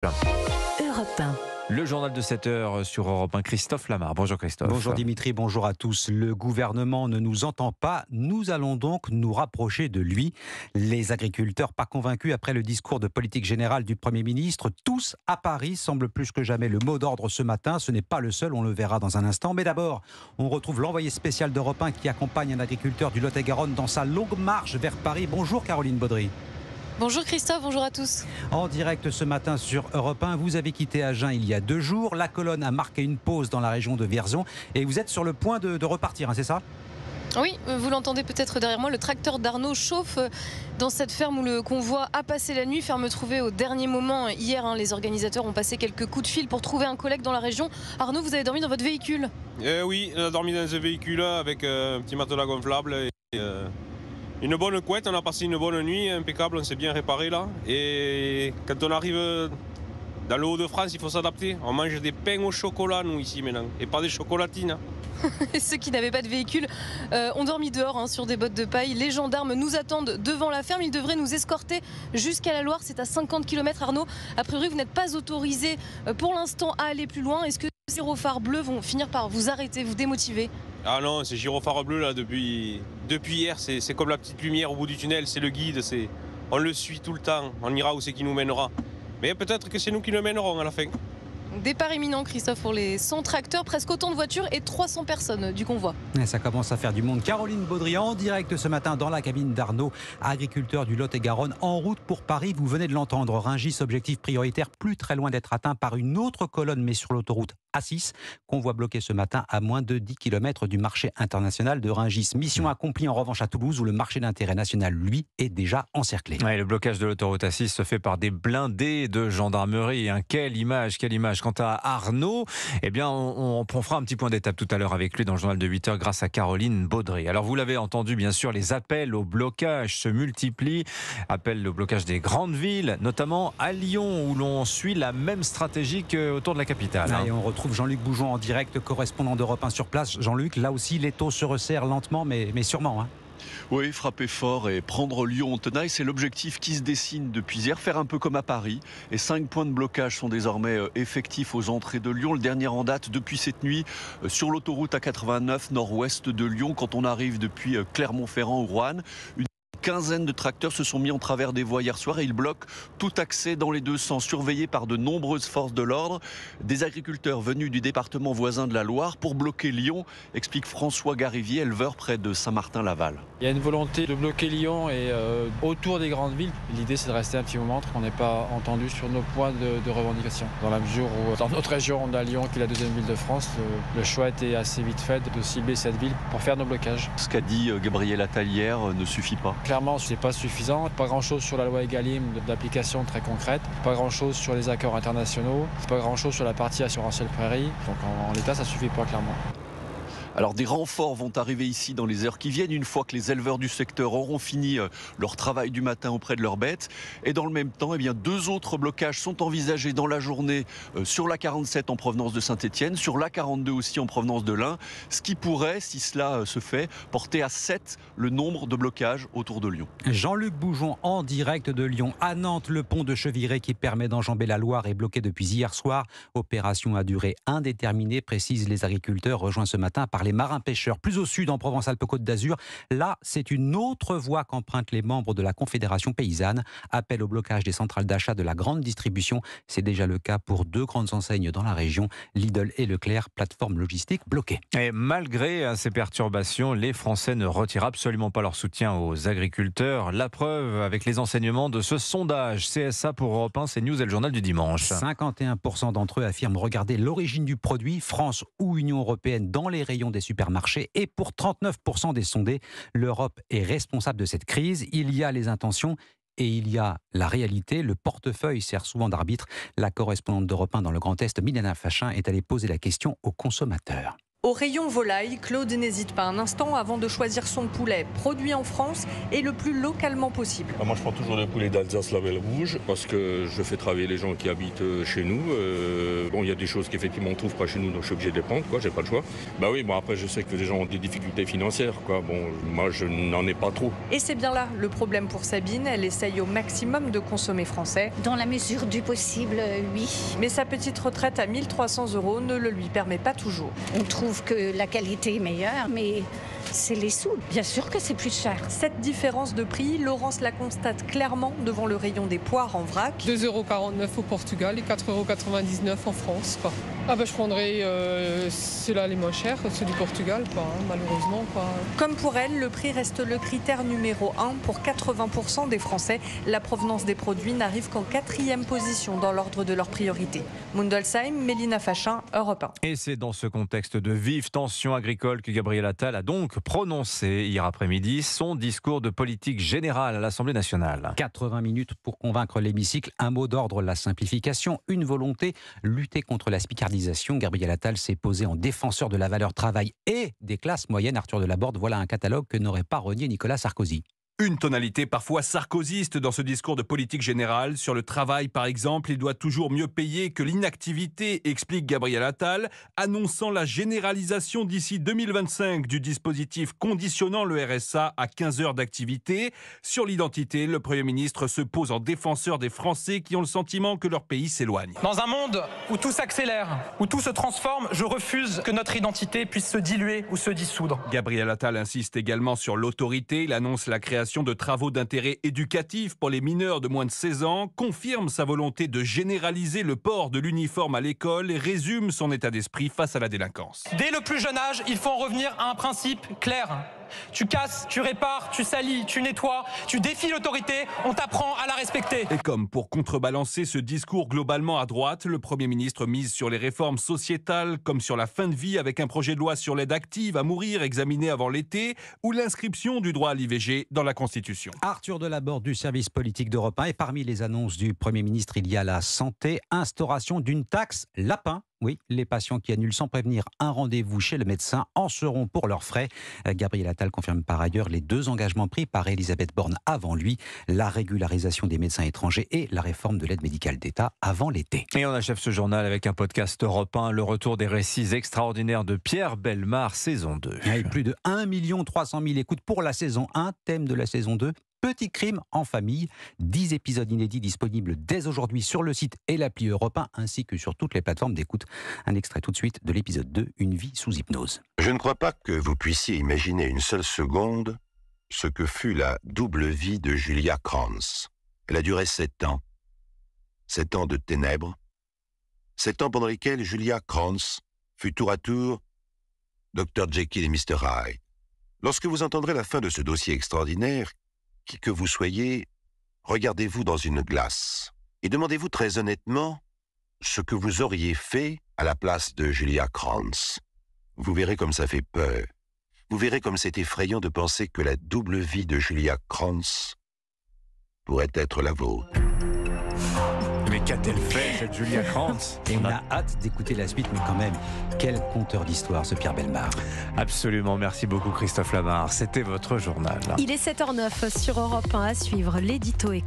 Europe 1. Le journal de 7 heures sur Europe 1, Christophe Lamar. Bonjour Christophe. Bonjour Dimitri, bonjour à tous. Le gouvernement ne nous entend pas, nous allons donc nous rapprocher de lui. Les agriculteurs pas convaincus après le discours de politique générale du Premier ministre, tous à Paris, semble plus que jamais le mot d'ordre ce matin. Ce n'est pas le seul, on le verra dans un instant. Mais d'abord, on retrouve l'envoyé spécial d'Europe 1 qui accompagne un agriculteur du Lot-et-Garonne dans sa longue marche vers Paris. Bonjour Caroline Baudry. Bonjour Christophe, bonjour à tous. En direct ce matin sur Europe 1, vous avez quitté Agen il y a 2 jours. La colonne a marqué une pause dans la région de Vierzon et vous êtes sur le point de repartir, hein, c'est ça ? Oui, vous l'entendez peut-être derrière moi, le tracteur d'Arnaud chauffe dans cette ferme où le convoi a passé la nuit. Ferme trouvée au dernier moment hier. Les organisateurs ont passé quelques coups de fil pour trouver un collègue dans la région. Arnaud, vous avez dormi dans votre véhicule ? Oui, on a dormi dans ce véhicule avec un petit matelas gonflable et une bonne couette. On a passé une bonne nuit, impeccable, on s'est bien réparé là. Et quand on arrive dans le Hauts-de-France, il faut s'adapter. On mange des pains au chocolat, nous, ici, maintenant, et pas des chocolatines. Et ceux qui n'avaient pas de véhicule ont dormi dehors sur des bottes de paille. Les gendarmes nous attendent devant la ferme. Ils devraient nous escorter jusqu'à la Loire. C'est à 50 km. Arnaud, a priori, vous n'êtes pas autorisé pour l'instant à aller plus loin. Est-ce que ces gyrophares bleus vont finir par vous arrêter, vous démotiver ? Ah non, ces gyrophares bleus, là, depuis hier, c'est comme la petite lumière au bout du tunnel. C'est le guide, on le suit tout le temps. On ira où c'est qui nous mènera. Mais peut-être que c'est nous qui le mènerons à la fin. Départ imminent, Christophe, pour les 100 tracteurs, presque autant de voitures et 300 personnes du convoi. Et ça commence à faire du monde. Caroline Baudry en direct ce matin dans la cabine d'Arnaud, agriculteur du Lot-et-Garonne, en route pour Paris. Vous venez de l'entendre, Rungis, objectif prioritaire, plus très loin d'être atteint par une autre colonne, mais sur l'autoroute A6. Convoi bloqué ce matin à moins de 10 km du marché international de Rungis. Mission accomplie en revanche à Toulouse, où le marché d'intérêt national, lui, est déjà encerclé. Ouais, le blocage de l'autoroute A6 se fait par des blindés de gendarmerie. Quelle image, quelle image. Quant à Arnaud, eh bien, on fera un petit point d'étape tout à l'heure avec lui dans le journal de 8 heures grâce à Caroline Baudry. Alors, vous l'avez entendu, bien sûr, les appels au blocage se multiplient. Appels au blocage des grandes villes, notamment à Lyon, où l'on suit la même stratégie qu'autour de la capitale. Et on retrouve Jean-Luc Boujon en direct, correspondant d'Europe 1 sur place. Jean-Luc, là aussi, les taux se resserrent lentement, mais sûrement. Oui, frapper fort et prendre Lyon en tenaille, c'est l'objectif qui se dessine depuis hier, faire un peu comme à Paris. Et 5 points de blocage sont désormais effectifs aux entrées de Lyon. Le dernier en date depuis cette nuit sur l'autoroute A89 nord-ouest de Lyon, quand on arrive depuis Clermont-Ferrand ou Roanne. Une quinzaine de tracteurs se sont mis en travers des voies hier soir et ils bloquent tout accès dans les deux sens, surveillés par de nombreuses forces de l'ordre. Des agriculteurs venus du département voisin de la Loire pour bloquer Lyon, explique François Garivier, éleveur près de Saint-Martin-Laval. Il y a une volonté de bloquer Lyon et autour des grandes villes. L'idée, c'est de rester un petit moment, qu'on n'est pas entendu sur nos points de revendication. Dans la mesure où, dans notre région, on a Lyon qui est la deuxième ville de France, le choix était assez vite fait de cibler cette ville pour faire nos blocages. Ce qu'a dit Gabriel Attal hier ne suffit pas. Clairement, ce n'est pas suffisant. Pas grand-chose sur la loi Egalim d'application très concrète. Pas grand-chose sur les accords internationaux. Pas grand-chose sur la partie assurantielle prairie. Donc en l'état, ça ne suffit pas clairement. Alors des renforts vont arriver ici dans les heures qui viennent, une fois que les éleveurs du secteur auront fini leur travail du matin auprès de leurs bêtes. Et dans le même temps, 2 autres blocages sont envisagés dans la journée sur la 47 en provenance de Saint-Étienne, sur la 42 aussi en provenance de l'Ain, ce qui pourrait, si cela se fait, porter à 7 le nombre de blocages autour de Lyon. Jean-Luc Boujon en direct de Lyon. À Nantes, le pont de Cheviré qui permet d'enjamber la Loire est bloqué depuis hier soir. Opération à durée indéterminée, précisent les agriculteurs, rejoints ce matin par les marins-pêcheurs. Plus au sud, en Provence-Alpes-Côte d'Azur, là, c'est une autre voie qu'empruntent les membres de la Confédération paysanne. Appel au blocage des centrales d'achat de la grande distribution. C'est déjà le cas pour 2 grandes enseignes dans la région, Lidl et Leclerc, plateforme logistique bloquée. Et malgré ces perturbations, les Français ne retirent absolument pas leur soutien aux agriculteurs. La preuve avec les enseignements de ce sondage CSA pour Europe 1, CNews et le journal du dimanche. 51% d'entre eux affirment regarder l'origine du produit, France ou Union européenne, dans les rayons des supermarchés. Et pour 39% des sondés, l'Europe est responsable de cette crise. Il y a les intentions et il y a la réalité. Le portefeuille sert souvent d'arbitre. La correspondante d'Europe 1 dans le Grand Est, Milena Fachin, est allée poser la question aux consommateurs. Au rayon volaille, Claude n'hésite pas un instant avant de choisir son poulet produit en France et le plus localement possible. Moi, je prends toujours le poulet d'Alsace label rouge parce que je fais travailler les gens qui habitent chez nous. Bon, il y a des choses qu'effectivement on ne trouve pas chez nous, donc je suis obligé de les prendre, j'ai pas le choix. Après, je sais que les gens ont des difficultés financières, Bon, moi, je n'en ai pas trop. Et c'est bien là le problème pour Sabine. Elle essaye au maximum de consommer français. Dans la mesure du possible, oui. Mais sa petite retraite à 1 300 € ne le lui permet pas toujours. On trouve que la qualité est meilleure, mais c'est les sous. Bien sûr que c'est plus cher. Cette différence de prix, Laurence la constate clairement devant le rayon des poires en vrac. 2,49 € au Portugal et 4,99 € en France. Je prendrais ceux-là les moins chers, ceux du Portugal, malheureusement. Comme pour elle, le prix reste le critère numéro 1 pour 80% des Français. La provenance des produits n'arrive qu'en 4e position dans l'ordre de leur priorité. Mundolsheim, Mélina Fachin, Europe 1. Et c'est dans ce contexte de vive tension agricole que Gabriel Attal a donc prononcé hier après-midi son discours de politique générale à l'Assemblée nationale. 80 minutes pour convaincre l'hémicycle. Un mot d'ordre, la simplification. Une volonté, lutter contre la spicardisation. Gabriel Attal s'est posé en défenseur de la valeur travail et des classes moyennes. Arthur Delaborde, voilà un catalogue que n'aurait pas renié Nicolas Sarkozy. Une tonalité parfois sarkozyste dans ce discours de politique générale. Sur le travail, par exemple, il doit toujours mieux payer que l'inactivité, explique Gabriel Attal, annonçant la généralisation d'ici 2025 du dispositif conditionnant le RSA à 15 heures d'activité. Sur l'identité, le Premier ministre se pose en défenseur des Français qui ont le sentiment que leur pays s'éloigne. Dans un monde où tout s'accélère, où tout se transforme, je refuse que notre identité puisse se diluer ou se dissoudre. Gabriel Attal insiste également sur l'autorité. Il annonce la création de travaux d'intérêt éducatif pour les mineurs de moins de 16 ans, confirme sa volonté de généraliser le port de l'uniforme à l'école et résume son état d'esprit face à la délinquance. Dès le plus jeune âge, il faut en revenir à un principe clair. Tu casses, tu répares, tu salis, tu nettoies, tu défies l'autorité, on t'apprend à la respecter. Et comme pour contrebalancer ce discours globalement à droite, le Premier ministre mise sur les réformes sociétales comme sur la fin de vie avec un projet de loi sur l'aide active à mourir examiné avant l'été ou l'inscription du droit à l'IVG dans la Constitution. Arthur Delaborde du service politique d'Europe 1. Et parmi les annonces du Premier ministre, il y a la santé, instauration d'une taxe lapin. Oui, les patients qui annulent sans prévenir un rendez-vous chez le médecin en seront pour leurs frais. Gabriel Attal confirme par ailleurs les 2 engagements pris par Elisabeth Borne avant lui, la régularisation des médecins étrangers et la réforme de l'aide médicale d'État avant l'été. Et on achève ce journal avec un podcast Europe 1, le retour des récits extraordinaires de Pierre Bellemare, saison 2. Et plus de 1 300 000 écoutes pour la saison 1, thème de la saison 2. Petit crime en famille, 10 épisodes inédits disponibles dès aujourd'hui sur le site et l'appli Europe 1 ainsi que sur toutes les plateformes d'écoute. Un extrait tout de suite de l'épisode 2, Une vie sous hypnose. Je ne crois pas que vous puissiez imaginer une seule seconde ce que fut la double vie de Julia Krantz. Elle a duré 7 ans. 7 ans de ténèbres. 7 ans pendant lesquels Julia Krantz fut tour à tour Dr Jekyll et Mr Hyde. Lorsque vous entendrez la fin de ce dossier extraordinaire, qui que vous soyez, regardez-vous dans une glace et demandez-vous très honnêtement ce que vous auriez fait à la place de Julia Krantz. Vous verrez comme ça fait peur. Vous verrez comme c'est effrayant de penser que la double vie de Julia Krantz pourrait être la vôtre. Mais qu'a-t-elle fait, cette Julia Krantz? Et on a hâte d'écouter la suite, mais quand même, quel conteur d'histoire, ce Pierre Bellemare. Absolument, merci beaucoup Christophe Lamar. C'était votre journal. Il est 7h09 sur Europe 1 à suivre l'édito.